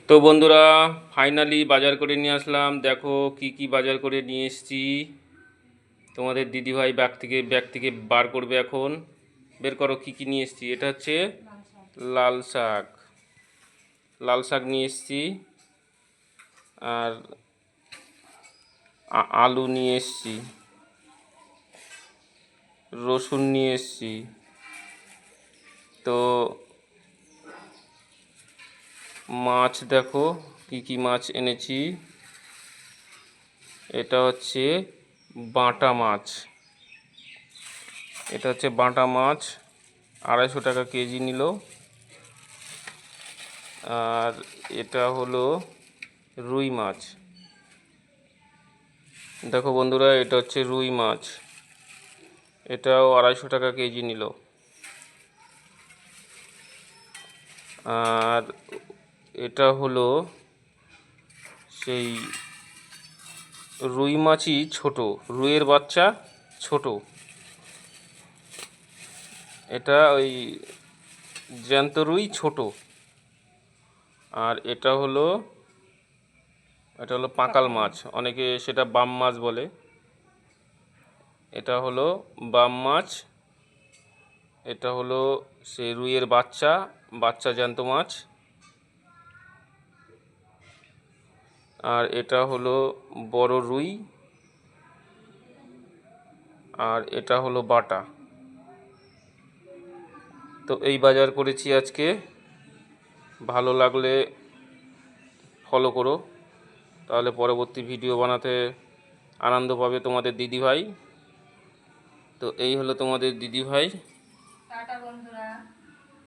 তো বন্ধুরা, ফাইনালি বাজার করে নিয়ে আসলাম। দেখো কি কি বাজার করে নিয়ে এসেছি। তোমাদের দিদিভাই ব্যাগ থেকে বার করবে এখন। বের করো কি কি নিয়ে এসেছি। এটা হচ্ছে লাল শাক। লাল শাক নিয়ে এসেছি। আর আলু নিয়ে এসেছি, রসুন নিয়ে এসেছি। তো মাছ দেখো কি কি মাছ এনেছি। এটা হচ্ছে বাটা মাছ। এটা হচ্ছে বাটা মাছ, 250 টাকা কেজি নিল। আর এটা হলো রুই মাছ। দেখো বন্ধুরা, এটা হচ্ছে রুই মাছ, এটাও 250 টাকা কেজি নিল। আর এটা হলো সেই রুই মাছই ছোট, রুইয়ের বাচ্চা ছোট। এটা ওই জ্যান্ত রুই ছোট। আর এটা হলো পাঁকাল মাছ, অনেকে সেটা বাম মাছ বলে। এটা হলো বাম মাছ। এটা হলো সেই রুইয়ের বাচ্চা বাচ্চা জ্যান্ত মাছ। আর এটা হলো বড় রুই। আর এটা হলো বাটা। তো এই বাজার করেছি আজকে। ভালো লাগলে ফলো করো, তাহলে পরবর্তী ভিডিও বানাতে আনন্দ পাবে তোমাদের দিদিভাই। তো এই হলো তোমাদের দিদিভাই।